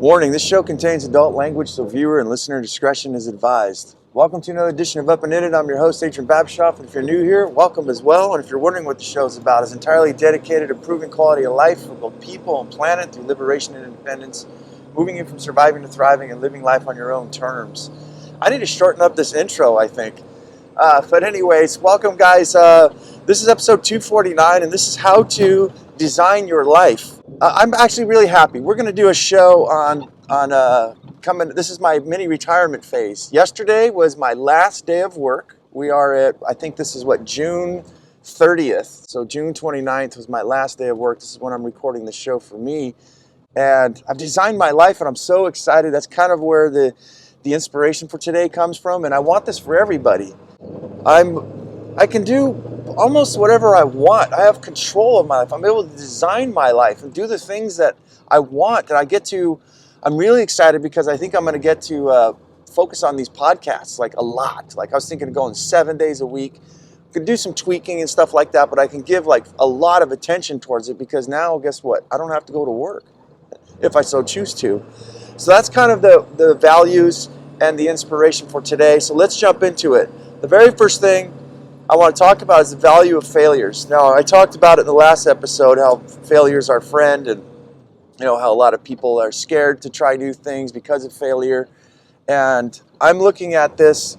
Warning, this show contains adult language, so viewer and listener discretion is advised. Welcome to another edition of Up and In It. I'm your host, Adrian Babashoff, and if you're new here, welcome as well. And if you're wondering what the show is about, it's entirely dedicated to improving quality of life for both people and planet through liberation and independence, moving you from surviving to thriving and living life on your own terms. I need to shorten up this intro, I think. But anyways, welcome guys. This is episode 249, and this is how to design your life. I'm actually really happy. We're going to do a show on coming. This is my mini retirement phase. Yesterday was my last day of work. We are at, I think this is what, June 30th. So June 29th was my last day of work. This is when I'm recording the show for me. And I've designed my life, and I'm so excited. That's kind of where the inspiration for today comes from. And I want this for everybody. I can do almost whatever I want. I have control of my life. I'm able to design my life and do the things that I want, that I get to. I'm really excited because I think I'm going to get to focus on these podcasts like a lot. Like I was thinking of going 7 days a week. I could do some tweaking and stuff like that, but I can give like a lot of attention towards it because now, guess what? I don't have to go to work if I so choose to. So that's kind of the values and the inspiration for today. So let's jump into it. The very first thing I want to talk about is the value of failures. Now, I talked about it in the last episode, how failure is our friend, and you know how a lot of people are scared to try new things because of failure. And I'm looking at this,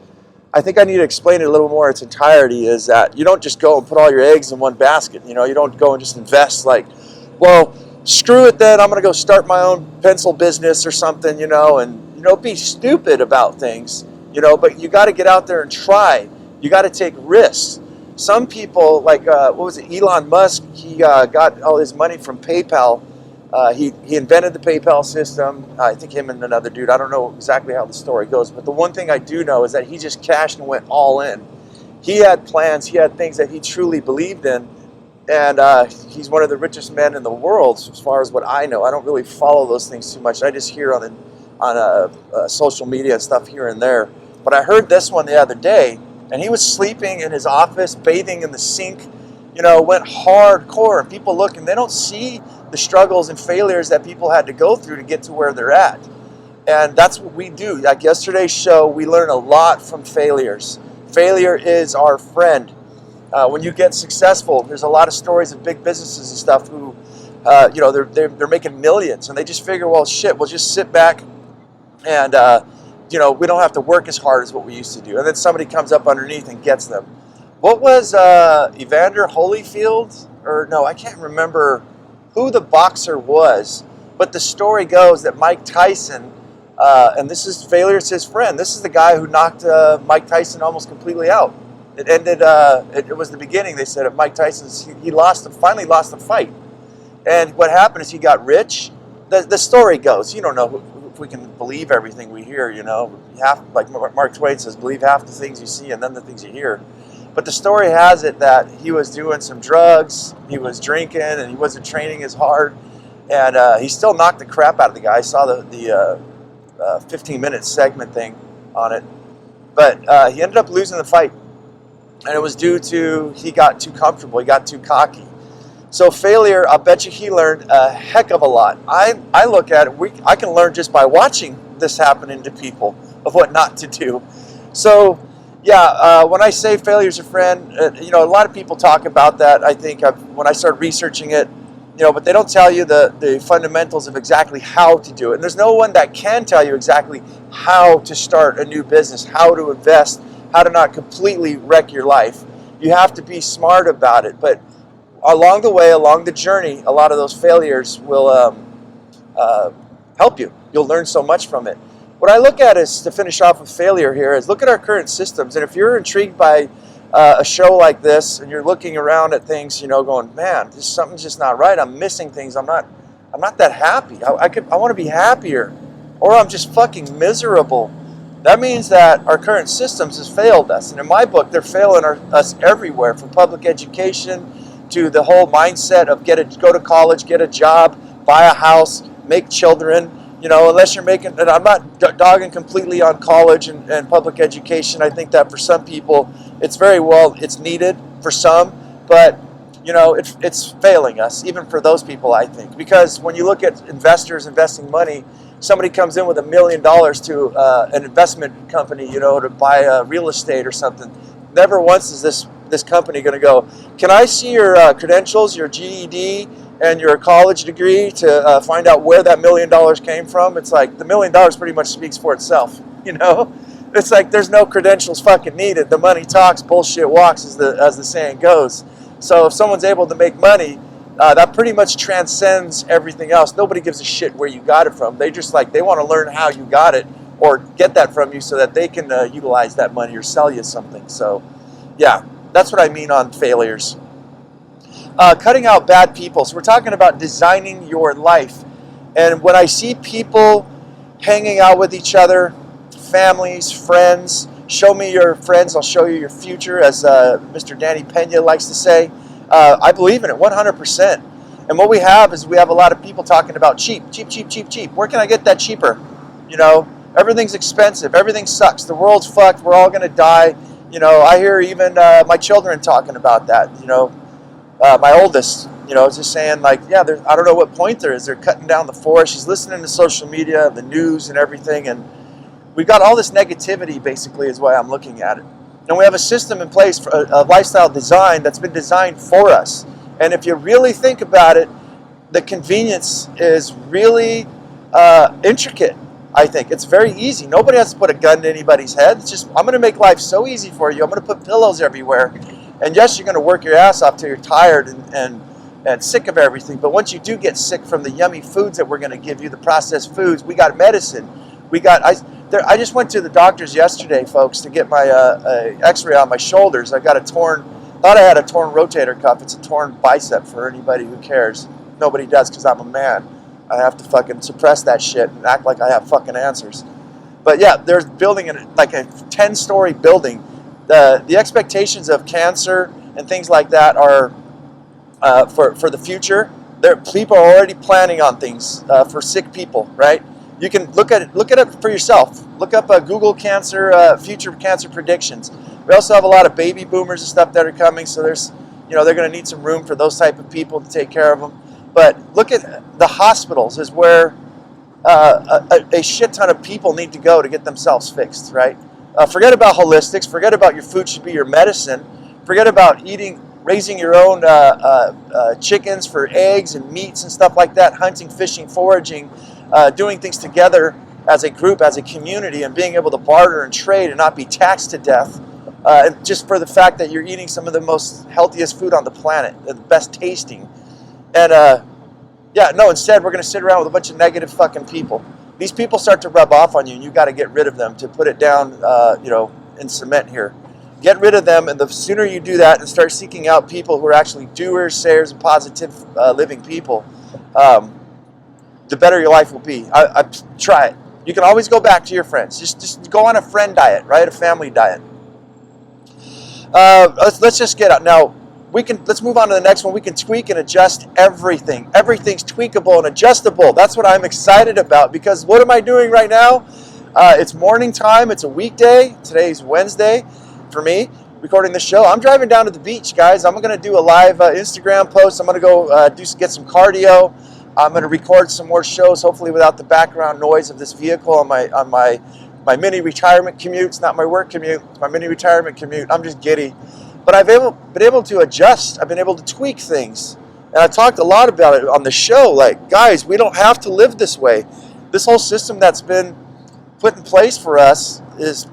I think I need to explain it a little more in its entirety, is that you don't just go and put all your eggs in one basket. You know, you don't go and just invest like, well, screw it then, I'm going to go start my own pencil business or something, you know, and, you know, be stupid about things, you know, but you got to get out there and try. You got to take risks. Some people, like, what was it, Elon Musk, he got all his money from PayPal. He invented the PayPal system. I think him and another dude. I don't know exactly how the story goes, but the one thing I do know is that he just cashed and went all in. He had plans. He had things that he truly believed in, and he's one of the richest men in the world as far as what I know. I don't really follow those things too much. I just hear on social media and stuff here and there. But I heard this one the other day, and he was sleeping in his office, bathing in the sink, you know, went hardcore. And people look and they don't see the struggles and failures that people had to go through to get to where they're at. And that's what we do. Like yesterday's show, we learn a lot from failures. Failure is our friend. When you get successful, there's a lot of stories of big businesses and stuff who, you know, they're making millions, and they just figure, well, shit, we'll just sit back and, you know, we don't have to work as hard as what we used to do. And then somebody comes up underneath and gets them. What was Evander Holyfield? Or no, I can't remember who the boxer was. But the story goes that Mike Tyson, and this is failure's his friend. This is the guy who knocked Mike Tyson almost completely out. It ended, it was the beginning, they said, of Mike Tyson's, he finally lost the fight. And what happened is he got rich. The story goes, you don't know if we can believe everything we hear, you know. Like Mark Twain says, believe half the things you see and then the things you hear. But the story has it that he was doing some drugs, he was drinking, and he wasn't training as hard. And he still knocked the crap out of the guy. I saw the 15-minute segment thing on it. But he ended up losing the fight. And it was due to he got too comfortable, he got too cocky. So failure, I bet you he learned a heck of a lot. I look at it, I can learn just by watching this happening to people of what not to do. So yeah, when I say failure's a friend, you know, a lot of people talk about that. I think when I started researching it, you know, but they don't tell you the fundamentals of exactly how to do it. And there's no one that can tell you exactly how to start a new business, how to invest, how to not completely wreck your life. You have to be smart about it. But along the way, along the journey, a lot of those failures will help you. You'll learn so much from it. What I look at is, to finish off with failure here, is look at our current systems. And if you're intrigued by a show like this and you're looking around at things, you know, going, man, something's just not right. I'm missing things. I'm not that happy. I want to be happier, or I'm just fucking miserable. That means that our current systems has failed us. And in my book, they're failing us everywhere, from public education to the whole mindset of go to college, get a job, buy a house, make children. You know, unless you're making, and I'm not dogging completely on college and public education. I think that for some people, it's needed for some, but you know, it's failing us, even for those people, I think. Because when you look at investors investing money, somebody comes in with $1 million to an investment company, you know, to buy real estate or something. Never once is this company going to go, can I see your credentials, your GED, and your college degree to find out where that $1 million came from? It's like the $1 million pretty much speaks for itself, you know? It's like there's no credentials fucking needed. The money talks, bullshit walks, as the saying goes. So if someone's able to make money, that pretty much transcends everything else. Nobody gives a shit where you got it from. They just like, they want to learn how you got it or get that from you so that they can utilize that money or sell you something. So yeah, that's what I mean on failures. Cutting out bad people. So we're talking about designing your life. And when I see people hanging out with each other, families, friends, show me your friends, I'll show you your future, as Mr. Danny Pena likes to say. I believe in it 100%. And what we have is we have a lot of people talking about cheap. Where can I get that cheaper? You know, everything's expensive. Everything sucks. The world's fucked. We're all going to die. You know, I hear even my children talking about that. You know, my oldest, you know, is just saying like, yeah, I don't know what point there is. They're cutting down the forest. She's listening to social media, the news and everything. And we've got all this negativity, basically, is why I'm looking at it. And we have a system in place for a lifestyle design that's been designed for us. And if you really think about it, the convenience is really intricate, I think. It's very easy. Nobody has to put a gun to anybody's head. It's just, I'm going to make life so easy for you. I'm going to put pillows everywhere. And yes, you're going to work your ass off till you're tired and sick of everything. But once you do get sick from the yummy foods that we're going to give you, the processed foods, we got medicine. I just went to the doctor's yesterday, folks, to get my x-ray on my shoulders. I got thought I had a torn rotator cuff. It's a torn bicep for anybody who cares. Nobody does because I'm a man. I have to fucking suppress that shit and act like I have fucking answers. But yeah, there's building like a 10-story building. The expectations of cancer and things like that are for the future. People are already planning on things for sick people, right? You can look at it for yourself. Look up Google cancer, future cancer predictions. We also have a lot of baby boomers and stuff that are coming, so there's, you know, they're going to need some room for those type of people to take care of them. But look at the hospitals is where a shit ton of people need to go to get themselves fixed, right? Forget about holistics. Forget about your food should be your medicine. Forget about raising your own chickens for eggs and meats and stuff like that, hunting, fishing, foraging, doing things together as a group, as a community, and being able to barter and trade and not be taxed to death, just for the fact that you're eating some of the most healthiest food on the planet, the best tasting. And instead we're going to sit around with a bunch of negative fucking people. These people start to rub off on you, and you got to get rid of them, to put it down, in cement here. Get rid of them, and the sooner you do that and start seeking out people who are actually doers, sayers, and positive living people, the better your life will be. Try it. You can always go back to your friends. Just go on a friend diet, right? A family diet. Let's just get out now. Let's move on to the next one. We can tweak and adjust everything. Everything's tweakable and adjustable. That's what I'm excited about, because what am I doing right now? It's morning time. It's a weekday. Today's Wednesday for me, recording the show. I'm driving down to the beach, guys. I'm going to do a live Instagram post. I'm going to go get some cardio. I'm going to record some more shows, hopefully without the background noise of this vehicle on my mini retirement commute. It's not my work commute. It's my mini retirement commute. I'm just giddy. But I've been able to adjust. I've been able to tweak things. And I talked a lot about it on the show. Like, guys, we don't have to live this way. This whole system that's been put in place for us is,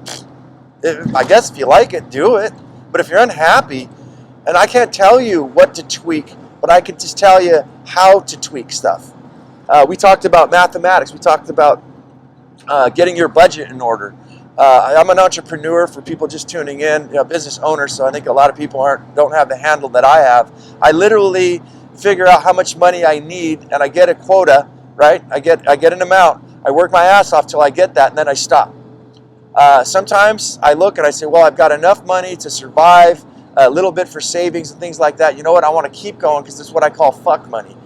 I guess if you like it, do it. But if you're unhappy, and I can't tell you what to tweak, but I can just tell you how to tweak stuff. We talked about mathematics. We talked about getting your budget in order. I'm an entrepreneur, for people just tuning in, business owner, so I think a lot of people don't have the handle that I have. I literally figure out how much money I need, and I get a quota, right? I get an amount. I work my ass off till I get that, and then I stop. Sometimes I look and I say, well, I've got enough money to survive, a little bit for savings and things like that. You know what? I want to keep going, because this is what I call fuck money,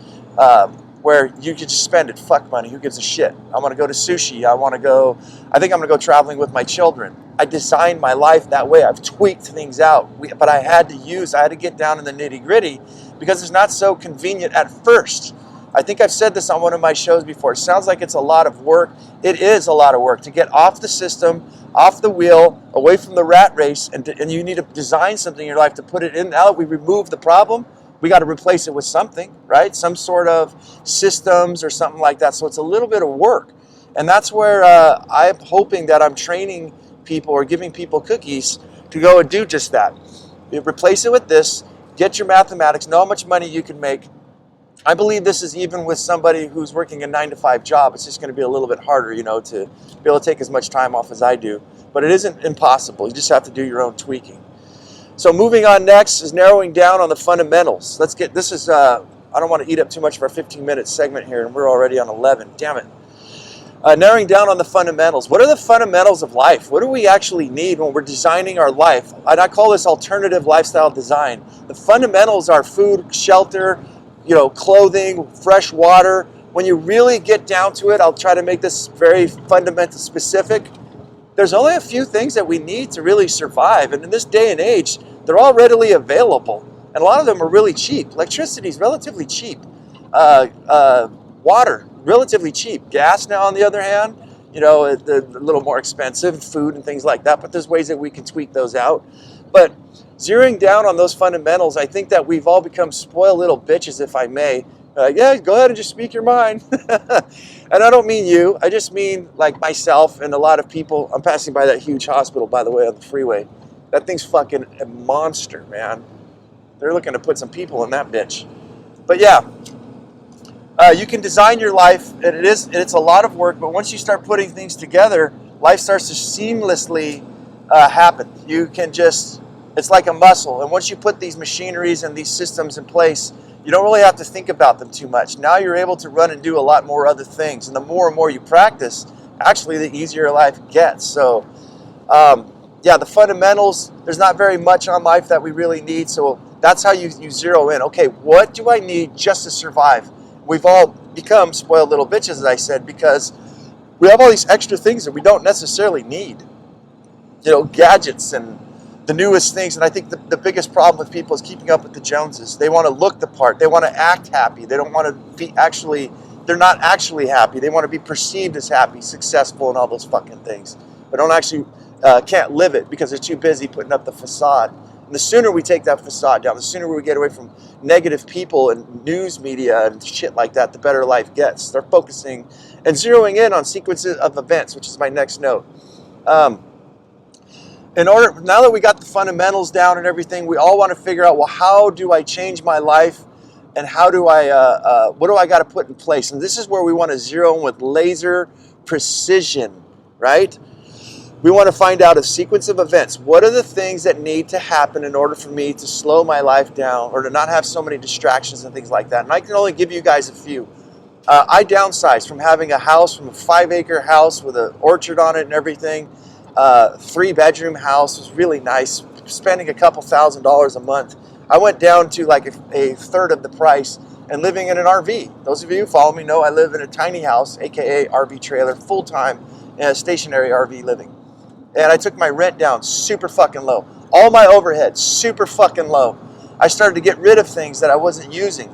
where you can just spend it. Fuck money. Who gives a shit? I want to go to sushi. I think I'm going to go traveling with my children. I designed my life that way. I've tweaked things out, but I had to get down in the nitty gritty, because it's not so convenient at first. I think I've said this on one of my shows before. It sounds like it's a lot of work. It is a lot of work to get off the system, off the wheel, away from the rat race, and you need to design something in your life to put it in. Now that we remove the problem, we got to replace it with something, right? Some sort of systems or something like that. So it's a little bit of work. And that's where I'm hoping that I'm training people or giving people cookies to go and do just that. You replace it with this, get your mathematics, know how much money you can make. I believe this is even with somebody who's working a 9-to-5 job. It's just going to be a little bit harder, to be able to take as much time off as I do. But it isn't impossible. You just have to do your own tweaking. So moving on next is narrowing down on the fundamentals. I don't want to eat up too much of our 15-minute segment here, and we're already on 11. Damn it. Narrowing down on the fundamentals. What are the fundamentals of life? What do we actually need when we're designing our life? And I call this alternative lifestyle design. The fundamentals are food, shelter, clothing, fresh water. When you really get down to it, I'll try to make this very fundamental specific. There's only a few things that we need to really survive. And in this day and age, they're all readily available. And a lot of them are really cheap. Electricity is relatively cheap. Water, relatively cheap. Gas now, on the other hand, a little more expensive. Food and things like that. But there's ways that we can tweak those out. But zeroing down on those fundamentals, I think that we've all become spoiled little bitches, if I may. Yeah, go ahead and just speak your mind. And I don't mean you. I just mean like myself and a lot of people. I'm passing by that huge hospital, by the way, on the freeway. That thing's fucking a monster, man. They're looking to put some people in that bitch. But yeah, you can design your life, and it's a lot of work, but once you start putting things together, life starts to seamlessly happen. You can it's like a muscle, and once you put these machineries and these systems in place, you don't really have to think about them too much. Now you're able to run and do a lot more other things, and the more and more you practice, actually the easier life gets. So yeah, the fundamentals, there's not very much on life that we really need, so that's how you zero in. Okay, what do I need just to survive? We've all become spoiled little bitches, as I said, because we have all these extra things that we don't necessarily need. Gadgets and the newest things. And I think the biggest problem with people is keeping up with the Joneses. They want to look the part. They want to act happy. They don't want to be they're not actually happy. They want to be perceived as happy, successful, and all those fucking things. But don't actually, can't live it because they're too busy putting up the facade. And the sooner we take that facade down, the sooner we get away from negative people and news media and shit like that, the better life gets. They're focusing and zeroing in on sequences of events, which is my next note. Now that we got the fundamentals down and everything, we all want to figure out, well, how do I change my life, and how do what do I got to put in place? And this is where we want to zero in with laser precision, right? We want to find out a sequence of events. What are the things that need to happen in order for me to slow my life down or to not have so many distractions and things like that? And I can only give you guys a few. I downsized from having a house, from a 5-acre house with an orchard on it and everything. 3-bedroom house was really nice, spending a couple $1,000s a month. I went down to like a third of the price and living in an RV. Those of you who follow me know I live in a tiny house, aka RV trailer, full-time stationary RV living. And I took my rent down super fucking low. All my overhead super fucking low. I started to get rid of things that I wasn't using.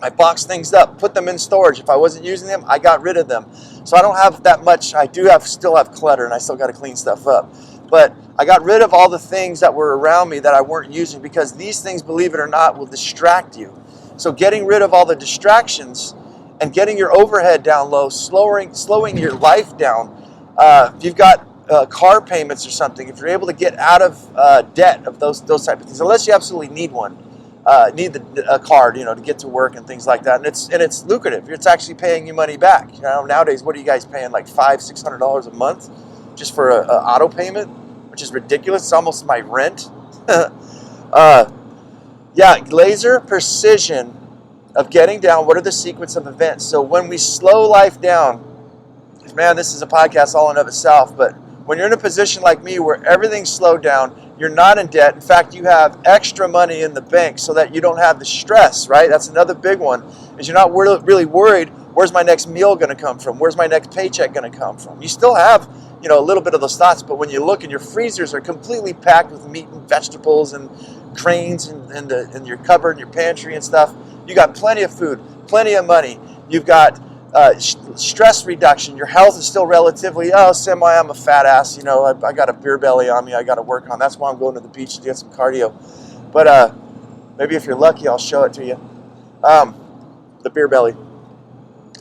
I boxed things up, put them in storage. If I wasn't using them, I got rid of them. So I don't have that much. I still have clutter, and I still got to clean stuff up. But I got rid of all the things that were around me that I weren't using, because these things, believe it or not, will distract you. So getting rid of all the distractions and getting your overhead down low, slowing your life down. If you've got car payments or something, if you're able to get out of debt of those type of things, unless you absolutely need one. Need a card, to get to work and things like that, and it's lucrative. It's actually paying you money back. Nowadays, what are you guys paying, like $500-600 a month just for a auto payment, which is ridiculous. It's almost my rent. Yeah, laser precision of getting down. What are the sequence of events? So when we slow life down, man, this is a podcast all in of itself, but when you're in a position like me where everything's slowed down, you're not in debt. In fact, you have extra money in the bank so that you don't have the stress, right? That's another big one, is you're not really worried, where's my next meal going to come from? Where's my next paycheck going to come from? You still have, a little bit of those thoughts, but when you look and your freezers are completely packed with meat and vegetables and grains and your cupboard and your pantry and stuff, you got plenty of food. plenty of money. You've got stress reduction. Your health is still relatively, I'm a fat ass. I got a beer belly on me. I got to work on. That's why I'm going to the beach to get some cardio. But maybe if you're lucky, I'll show it to you. The beer belly.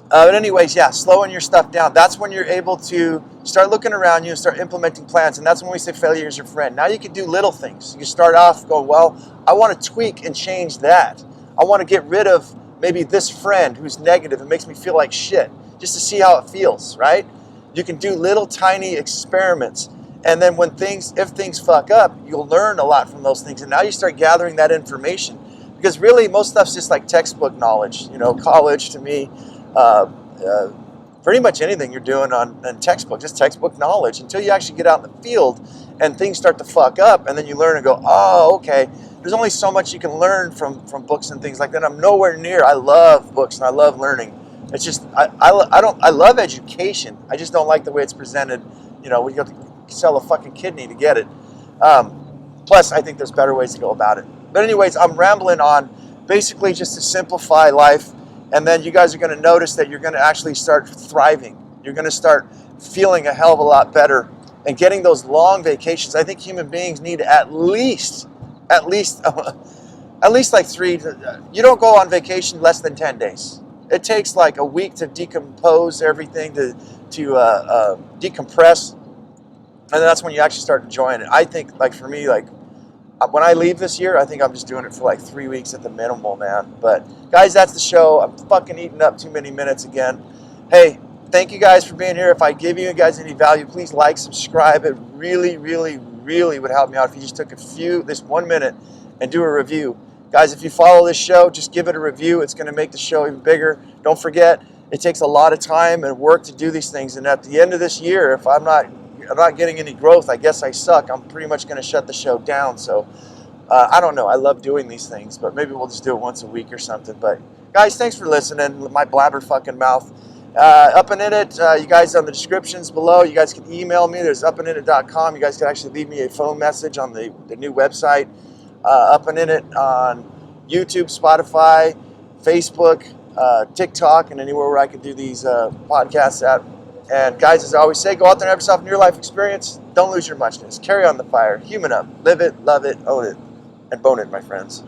But anyways, yeah, slowing your stuff down. That's when you're able to start looking around you and start implementing plans. And that's when we say failure is your friend. Now you can do little things. You can start off going, well, I want to tweak and change that. I want to get rid of maybe this friend who's negative and makes me feel like shit, just to see how it feels, right? You can do little tiny experiments. And then if things fuck up, you'll learn a lot from those things. And now you start gathering that information. Because really, most stuff's just like textbook knowledge. College to me, pretty much anything you're doing on textbook, just textbook knowledge, until you actually get out in the field and things start to fuck up, and then you learn and go, oh, okay, there's only so much you can learn from books and things like that. I'm nowhere near. I love books and I love learning. It's just I love education. I just don't like the way it's presented. We have to sell a fucking kidney to get it. Plus, I think there's better ways to go about it. But anyways, I'm rambling on, basically just to simplify life. And then you guys are going to notice that you're going to actually start thriving. You're going to start feeling a hell of a lot better and getting those long vacations. I think human beings need at least like 3. You don't go on vacation less than 10 days. It takes like a week to decompose everything, to decompress. And that's when you actually start enjoying it. I think, like for me, like when I leave this year, I think I'm just doing it for like 3 weeks at the minimal, man. But guys, that's the show. I'm fucking eating up too many minutes again. Hey, thank you guys for being here. If I give you guys any value, please like, subscribe. It really, really, really would help me out if you just took this 1 minute and do a review. Guys, if you follow this show, just give it a review. It's going to make the show even bigger. Don't forget, it takes a lot of time and work to do these things. And at the end of this year, if I'm not getting any growth, I guess I suck. I'm pretty much going to shut the show down. So I don't know. I love doing these things, but maybe we'll just do it once a week or something. But guys, thanks for listening. My blabber fucking mouth. Up and In It, you guys on the descriptions below, you guys can email me. There's upandinit.com. You guys can actually leave me a phone message on the new website. Up and In It on YouTube, Spotify, Facebook, TikTok, and anywhere where I can do these podcasts at. And guys, as I always say, go out there and have yourself a near life experience. Don't lose your muchness. Carry on the fire. Human up. Live it, love it, own it, and bone it, my friends.